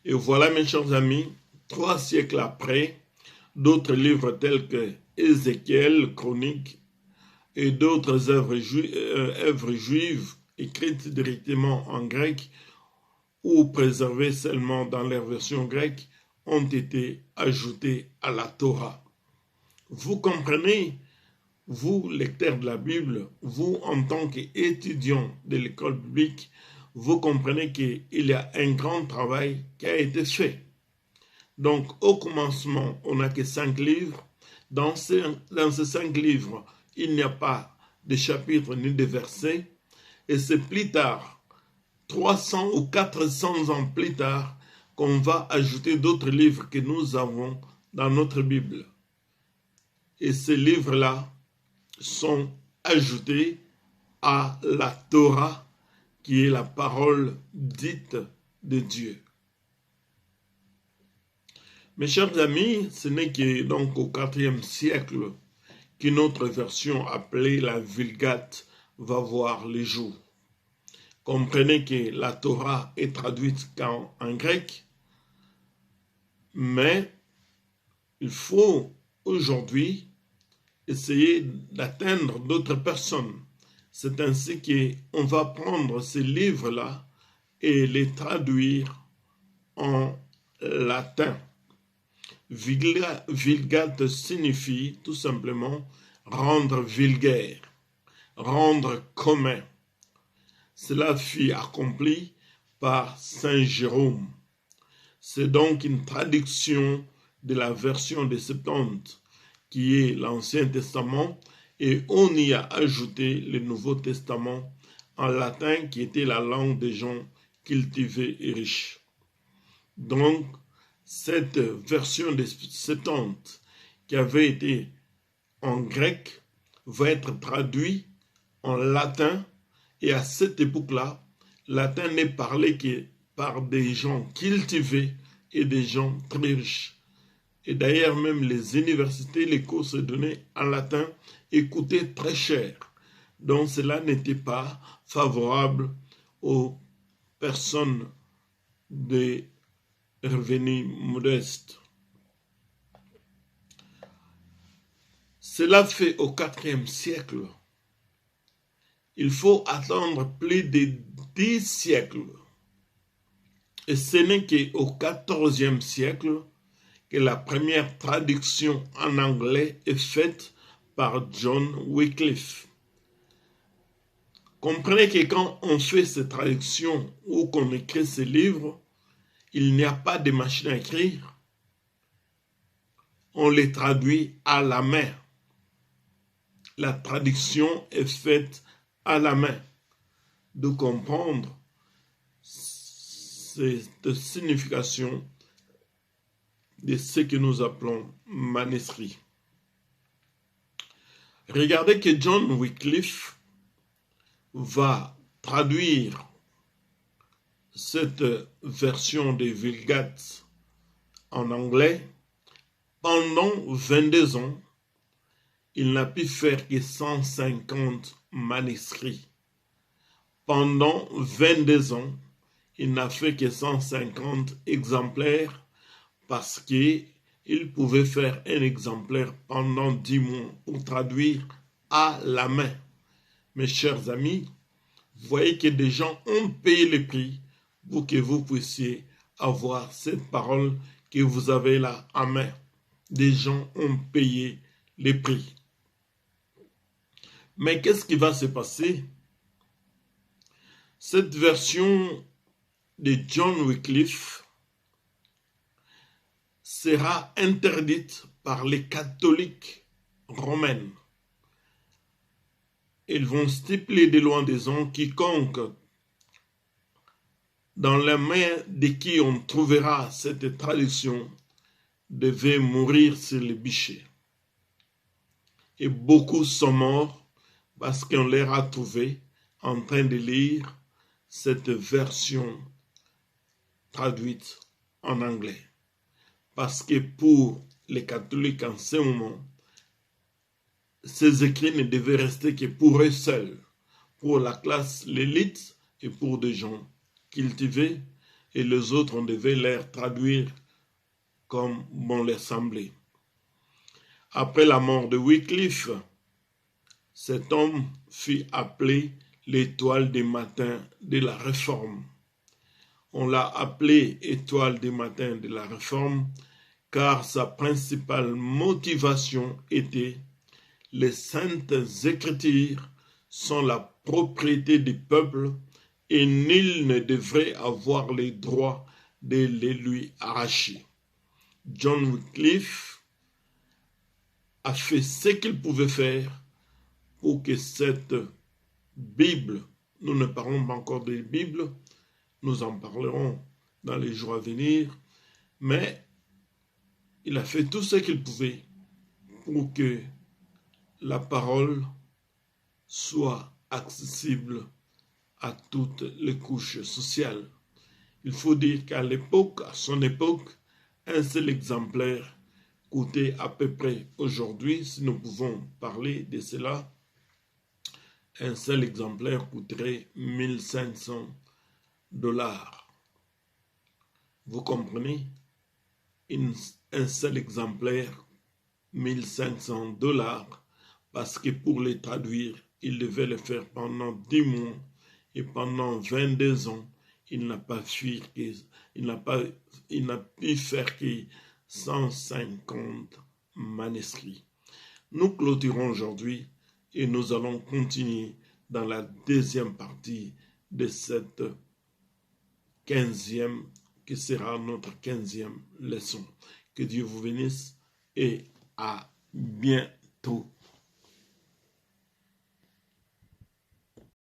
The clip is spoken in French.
Et voilà, mes chers amis, 3 siècles après, d'autres livres tels que Ézéchiel, Chronique et d'autres œuvres juives écrites directement en grec ou préservées seulement dans leur version grecque ont été ajoutées à la Torah. Vous comprenez, vous, lecteurs de la Bible, vous, en tant qu'étudiants de l'école biblique, vous comprenez qu'il y a un grand travail qui a été fait. Donc, au commencement, on n'a que 5 livres. Dans ces 5 livres, il n'y a pas de chapitres ni de versets. Et c'est plus tard, 300 ou 400 ans plus tard, qu'on va ajouter d'autres livres que nous avons dans notre Bible. Et ces livres-là sont ajoutés à la Torah, qui est la parole dite de Dieu. Mes chers amis, ce n'est que donc au IVe siècle qu'une autre version appelée la Vulgate va voir le jour. Comprenez que la Torah est traduite en grec, mais il faut aujourd'hui essayer d'atteindre d'autres personnes. C'est ainsi qu'on va prendre ces livres-là et les traduire en latin. Vulgate signifie tout simplement rendre vulgaire, rendre commun. Cela fut accompli par Saint Jérôme. C'est donc une traduction de la version des Septante, qui est l'Ancien Testament, et on y a ajouté le Nouveau Testament en latin, qui était la langue des gens cultivés et riches. Donc, cette version des Septante, qui avait été en grec, va être traduite en latin, et à cette époque-là, latin n'est parlé que par des gens cultivés et des gens très riches. Et d'ailleurs, même les universités, les cours se donnaient en latin et coûtaient très cher. Donc cela n'était pas favorable aux personnes de revenus modestes. Cela fait au IVe siècle. Il faut attendre plus de 10 siècles. Et ce n'est qu'au XIVe siècle que la première traduction en anglais est faite par John Wycliffe. Comprenez que quand on fait ces traductions ou qu'on écrit ces livres, il n'y a pas de machine à écrire. On les traduit à la main. La traduction est faite à la main. De comprendre cette signification de ce que nous appelons manuscrit. Regardez que John Wycliffe va traduire cette version des Vulgates en anglais. Pendant 22 ans, il n'a pu faire que 150 manuscrits. Pendant 22 ans, il n'a fait que 150 exemplaires parce qu'il pouvait faire un exemplaire pendant 10 mois pour traduire à la main. Mes chers amis, vous voyez que des gens ont payé le prix pour que vous puissiez avoir cette parole que vous avez là à main. Des gens ont payé le prix. Mais qu'est-ce qui va se passer? Cette version de John Wycliffe sera interdite par les catholiques romains. Ils vont stipuler des lois des ans quiconque dans la main de qui on trouvera cette traduction devait mourir sur le bûcher. Et beaucoup sont morts parce qu'on les a trouvés en train de lire cette version traduite en anglais. Parce que pour les catholiques en ce moment, ces écrits ne devaient rester que pour eux seuls, pour la classe, l'élite et pour des gens cultivés, et les autres, on devait les traduire comme bon leur semblait. Après la mort de Wycliffe, cet homme fut appelé l'étoile des matins de la Réforme. On l'a appelé étoile des matins de la Réforme car sa principale motivation était « Les saintes écritures sont la propriété du peuple et nul ne devrait avoir le droit de les lui arracher. » John Wycliffe a fait ce qu'il pouvait faire pour que cette Bible, nous ne parlons pas encore de Bible, nous en parlerons dans les jours à venir, mais il a fait tout ce qu'il pouvait pour que la parole soit accessible à toutes les couches sociales. Il faut dire qu'à l'époque, à son époque, un seul exemplaire coûtait à peu près aujourd'hui, si nous pouvons parler de cela, un seul exemplaire coûterait 1500 $. Vous comprenez? Un seul exemplaire, 1500 $, parce que pour les traduire, il devait le faire pendant 10 mois et pendant 22 ans, il n'a pu faire que 150 manuscrits. Nous clôturons aujourd'hui et nous allons continuer dans la deuxième partie de cette 15e, qui sera notre 15e leçon. Que Dieu vous bénisse et à bientôt.